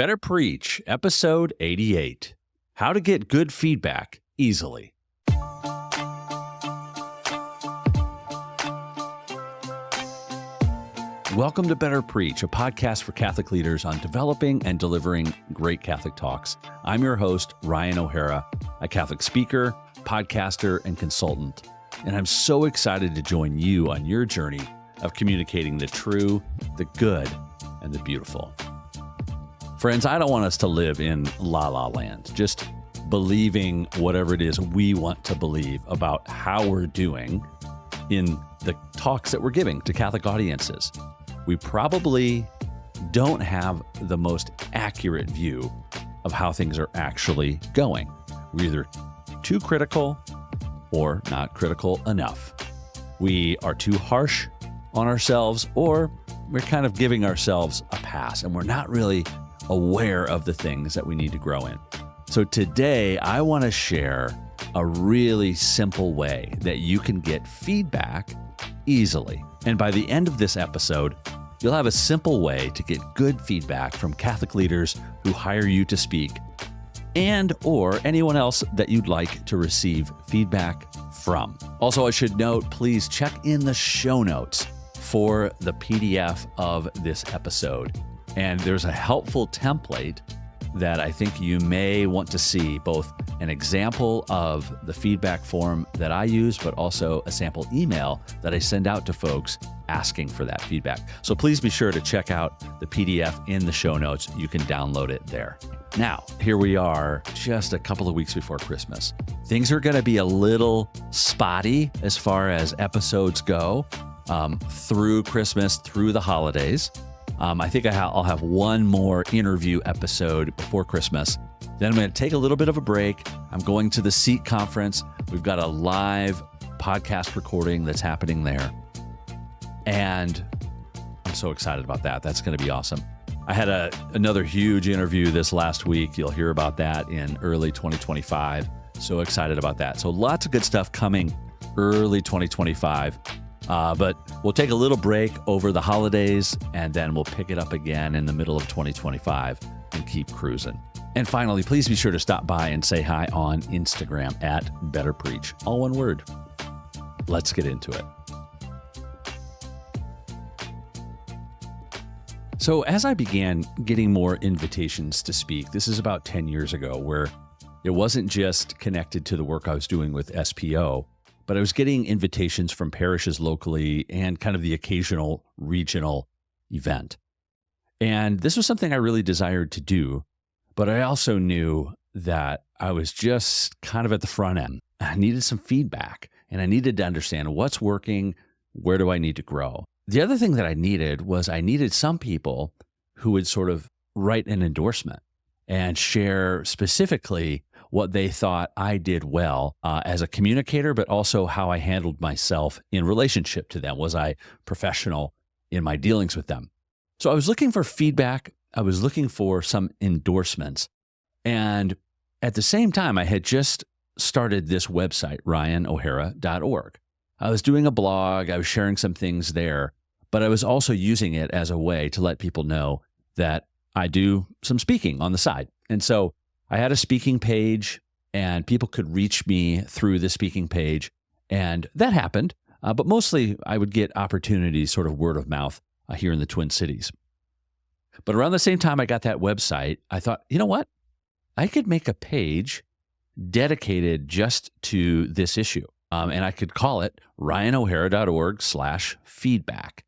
Better Preach, episode 88. How to get good feedback easily. Welcome to Better Preach, a podcast for Catholic leaders on developing and delivering great Catholic talks. I'm your host, Ryan O'Hara, a Catholic speaker, podcaster, and consultant. And I'm so excited to join you on your journey of communicating the true, the good, and the beautiful. Friends, I don't want us to live in la-la land, just believing whatever it is we want to believe about how we're doing in the talks that we're giving to Catholic audiences. We probably don't have the most accurate view of how things are actually going. We're either too critical or not critical enough. We are too harsh on ourselves, or we're kind of giving ourselves a pass, and we're not really aware of the things that we need to grow in. So today, I want to share a really simple way that you can get feedback easily. And by the end of this episode, you'll have a simple way to get good feedback from Catholic leaders who hire you to speak and or anyone else that you'd like to receive feedback from. Also, I should note, please check in the show notes for the PDF of this episode. And there's a helpful template that I think you may want to see, both an example of the feedback form that I use, but also a sample email that I send out to folks asking for that feedback. So please be sure to check out the PDF in the show notes. You can download it there. Now, here we are just a couple of weeks before Christmas. Things are going to be a little spotty as far as episodes go through Christmas, through the holidays. I think I'll have one more interview episode before Christmas. Then I'm going to take a little bit of a break. I'm going to the SEEK conference. We've got a live podcast recording that's happening there. And I'm so excited about that. That's going to be awesome. I had another huge interview this last week. You'll hear about that in early 2025. So excited about that. So lots of good stuff coming early 2025. But we'll take a little break over the holidays, and then we'll pick it up again in the middle of 2025 and keep cruising. And finally, please be sure to stop by and say hi on Instagram at Better Preach. All one word. Let's get into it. So as I began getting more invitations to speak, this is about 10 years ago, where it wasn't just connected to the work I was doing with SPO, but I was getting invitations from parishes locally and kind of the occasional regional event. And this was something I really desired to do, but I also knew that I was just kind of at the front end. I needed some feedback, and I needed to understand what's working, where do I need to grow. The other thing that I needed some people who would sort of write an endorsement and share specifically what they thought I did well as a communicator, but also how I handled myself in relationship to them. Was I professional in my dealings with them? So I was looking for feedback. I was looking for some endorsements. And at the same time, I had just started this website, ryanohara.org. I was doing a blog. I was sharing some things there, but I was also using it as a way to let people know that I do some speaking on the side. And so I had a speaking page, and people could reach me through the speaking page, and that happened. But mostly I would get opportunities, sort of word of mouth here in the Twin Cities. But around the same time I got that website, I thought, you know what? I could make a page dedicated just to this issue. And I could call it ryanohara.org/feedback.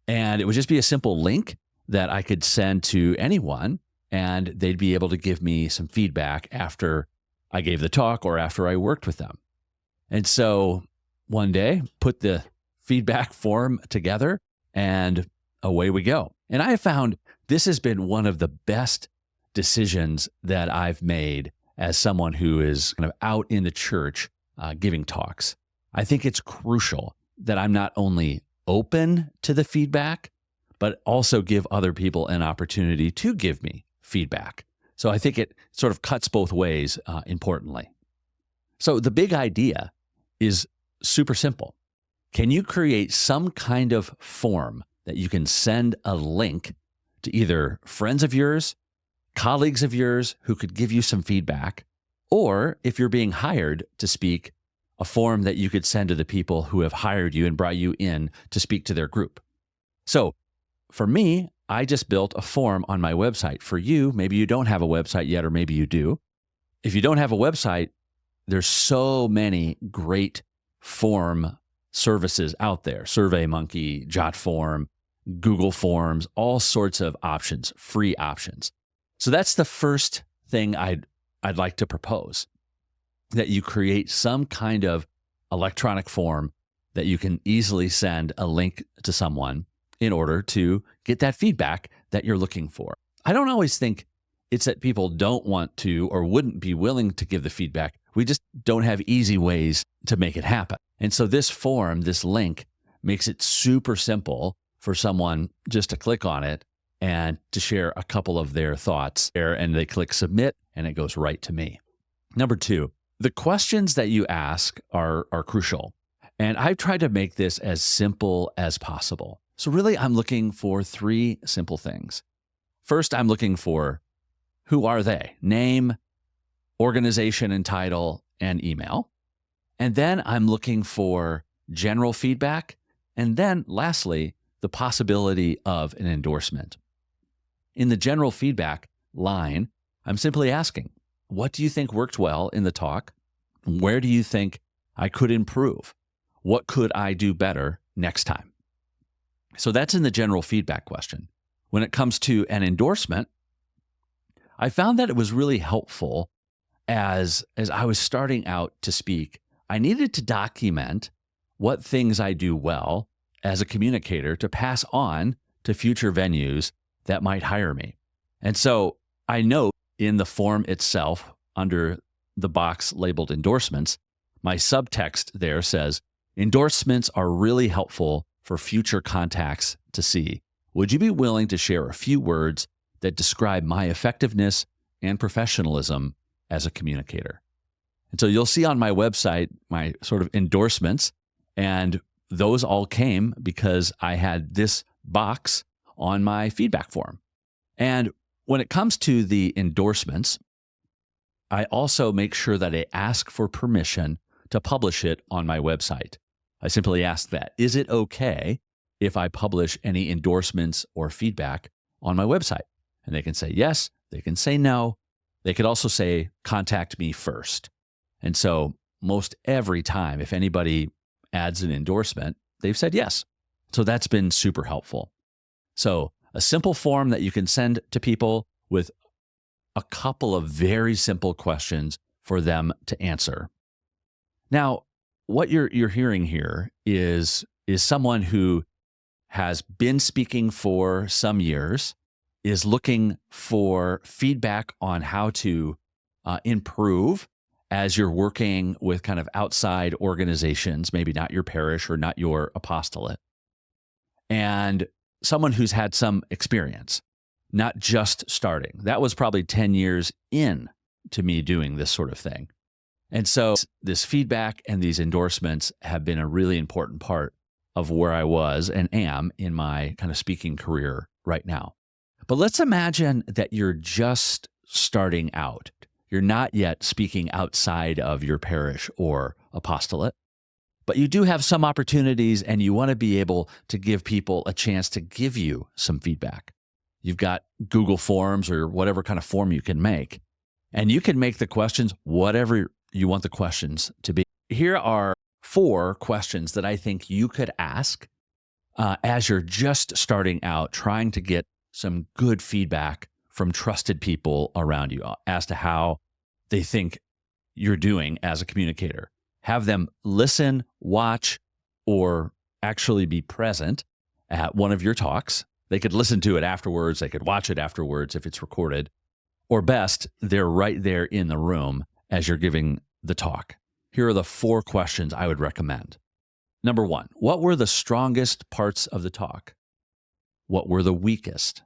And it would just be a simple link that I could send to anyone, and they'd be able to give me some feedback after I gave the talk or after I worked with them. And so one day, put the feedback form together, and away we go. And I have found this has been one of the best decisions that I've made as someone who is kind of out in the church giving talks. I think it's crucial that I'm not only open to the feedback, but also give other people an opportunity to give me feedback. So I think it sort of cuts both ways, importantly. So the big idea is super simple. Can you create some kind of form that you can send a link to either friends of yours, colleagues of yours who could give you some feedback, or if you're being hired to speak, a form that you could send to the people who have hired you and brought you in to speak to their group. So for me, I just built a form on my website. For you, maybe you don't have a website yet, or maybe you do. If you don't have a website, there's so many great form services out there. SurveyMonkey, JotForm, Google Forms, all sorts of options, free options. So that's the first thing I'd like to propose, that you create some kind of electronic form that you can easily send a link to someone in order to get that feedback that you're looking for. I don't always think it's that people don't want to or wouldn't be willing to give the feedback. We just don't have easy ways to make it happen. And so this form, this link, makes it super simple for someone just to click on it and to share a couple of their thoughts there, and they click submit and it goes right to me. Number 2, the questions that you ask are crucial. And I've tried to make this as simple as possible. So really, I'm looking for 3 simple things. First, I'm looking for who are they? Name, organization and title, and email. And then I'm looking for general feedback. And then lastly, the possibility of an endorsement. In the general feedback line, I'm simply asking, what do you think worked well in the talk? Where do you think I could improve? What could I do better next time? So that's in the general feedback question. When it comes to an endorsement, I found that it was really helpful as I was starting out to speak. I needed to document what things I do well as a communicator to pass on to future venues that might hire me. And so I note in the form itself, under the box labeled endorsements, my subtext there says, endorsements are really helpful for future contacts to see. Would you be willing to share a few words that describe my effectiveness and professionalism as a communicator? And so you'll see on my website my sort of endorsements, and those all came because I had this box on my feedback form. And when it comes to the endorsements, I also make sure that I ask for permission to publish it on my website. I simply ask that, is it okay if I publish any endorsements or feedback on my website? And they can say yes, they can say no. They could also say, contact me first. And so most every time, if anybody adds an endorsement, they've said yes. So that's been super helpful. So a simple form that you can send to people with a couple of very simple questions for them to answer. Now, what you're hearing here is someone who has been speaking for some years, is looking for feedback on how to improve as you're working with kind of outside organizations, maybe not your parish or not your apostolate, and someone who's had some experience, not just starting. That was probably 10 years in to me doing this sort of thing. And so this feedback and these endorsements have been a really important part of where I was and am in my kind of speaking career right now. But let's imagine that you're just starting out. You're not yet speaking outside of your parish or apostolate, but you do have some opportunities and you want to be able to give people a chance to give you some feedback. You've got Google Forms or whatever kind of form you can make, and you can make the questions whatever you want the questions to be. Here are 4 questions that I think you could ask as you're just starting out, trying to get some good feedback from trusted people around you as to how they think you're doing as a communicator. Have them listen, watch, or actually be present at one of your talks. They could listen to it afterwards. They could watch it afterwards if it's recorded. Or best, they're right there in the room as you're giving the talk. Here are the 4 questions I would recommend. Number 1, what were the strongest parts of the talk? What were the weakest?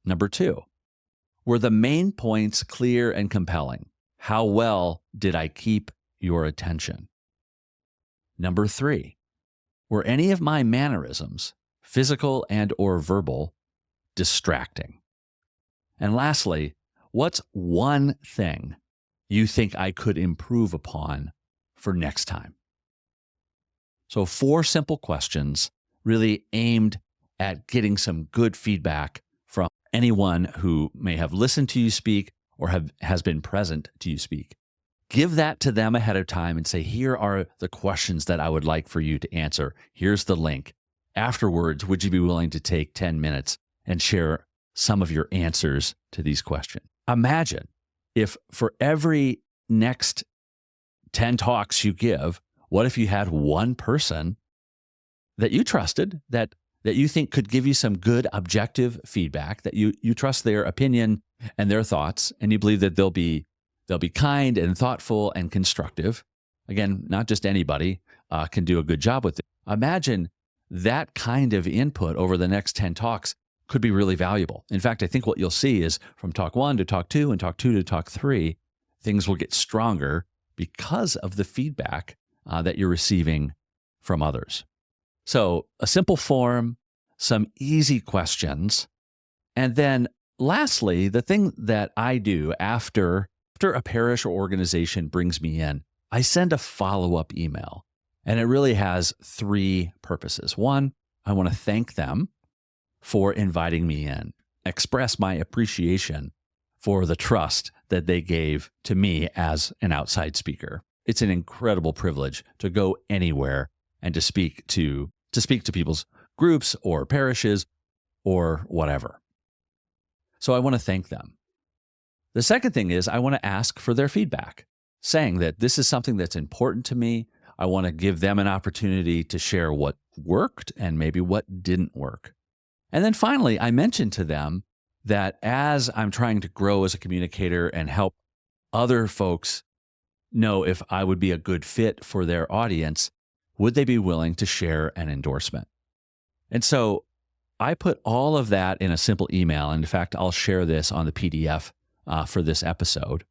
Number 2, were the main points clear and compelling? How well did I keep your attention? Number 3, were any of my mannerisms, physical and or verbal, distracting? And lastly, what's one thing you think I could improve upon for next time? So 4 simple questions really aimed at getting some good feedback from anyone who may have listened to you speak or has been present to you speak. Give that to them ahead of time and say, here are the questions that I would like for you to answer. Here's the link. Afterwards, would you be willing to take 10 minutes and share some of your answers to these questions? Imagine if for every next 10 talks you give, what if you had one person that you trusted, that you think could give you some good objective feedback, that you trust their opinion and their thoughts, and you believe that they'll be kind and thoughtful and constructive. Again, not just anybody can do a good job with it. Imagine that kind of input over the next 10 talks could be really valuable. In fact, I think what you'll see is from talk 1 to talk 2 and talk 2 to talk 3, things will get stronger because of the feedback that you're receiving from others. So a simple form, some easy questions, and then lastly, the thing that I do after a parish or organization brings me in, I send a follow-up email. And it really has 3 purposes. 1, I want to thank them for inviting me in, express my appreciation for the trust that they gave to me as an outside speaker. It's an incredible privilege to go anywhere and to speak to people's groups or parishes or whatever. So I want to thank them. The second thing is I want to ask for their feedback, saying that this is something that's important to me. I want to give them an opportunity to share what worked and maybe what didn't work. And then finally, I mentioned to them that as I'm trying to grow as a communicator and help other folks know if I would be a good fit for their audience, would they be willing to share an endorsement? And so I put all of that in a simple email. In fact, I'll share this on the PDF for this episode.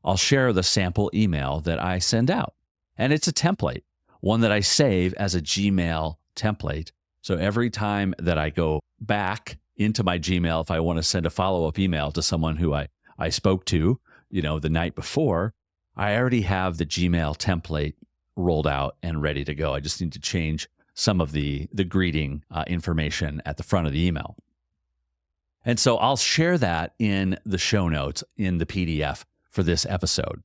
I'll share the sample email that I send out. And it's a template, one that I save as a Gmail template. So every time that I go back into my Gmail, if I want to send a follow-up email to someone who I spoke to, the night before, I already have the Gmail template rolled out and ready to go. I just need to change some of the greeting information at the front of the email. And so I'll share that in the show notes in the PDF for this episode,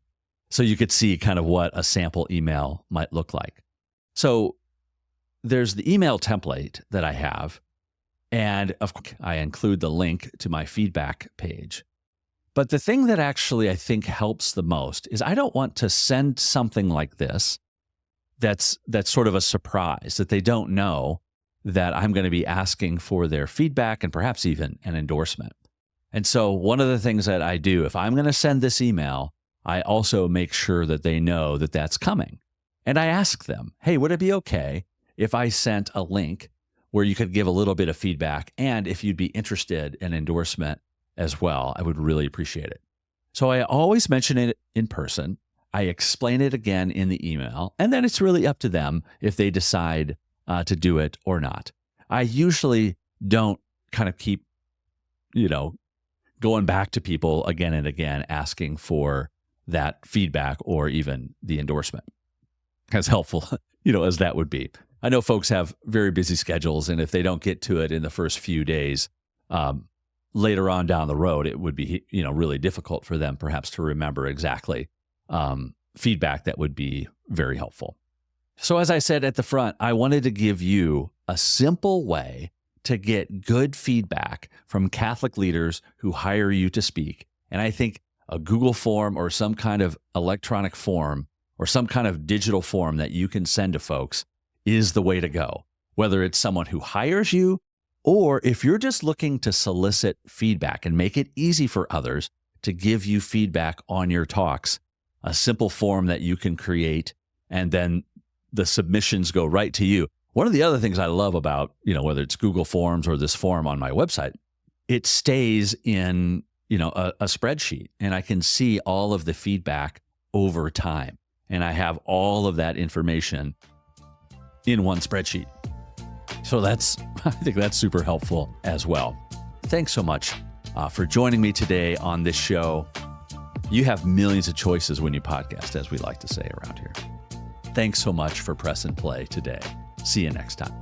so you could see kind of what a sample email might look like. So there's the email template that I have, and of course I include the link to my feedback page. But the thing that actually I think helps the most is I don't want to send something like this that's sort of a surprise, that they don't know that I'm going to be asking for their feedback and perhaps even an endorsement. And so one of the things that I do, if I'm going to send this email, I also make sure that they know that that's coming. And I ask them, hey, would it be okay if I sent a link where you could give a little bit of feedback, and if you'd be interested in endorsement as well, I would really appreciate it. So I always mention it in person. I explain it again in the email, and then it's really up to them if they decide to do it or not. I usually don't kind of keep, going back to people again and again, asking for that feedback or even the endorsement, as helpful, as that would be. I know folks have very busy schedules, and if they don't get to it in the first few days, later on down the road, it would be, really difficult for them perhaps to remember exactly feedback that would be very helpful. So as I said at the front, I wanted to give you a simple way to get good feedback from Catholic leaders who hire you to speak. And I think a Google form or some kind of electronic form or some kind of digital form that you can send to folks is the way to go, whether it's someone who hires you or if you're just looking to solicit feedback and make it easy for others to give you feedback on your talks. A simple form that you can create, and then the submissions go right to you. One of the other things I love about, whether it's Google Forms or this form on my website, it stays in, a spreadsheet, and I can see all of the feedback over time. And I have all of that information in one spreadsheet. So I think that's super helpful as well. Thanks so much for joining me today on this show. You have millions of choices when you podcast, as we like to say around here. Thanks so much for press and play today. See you next time.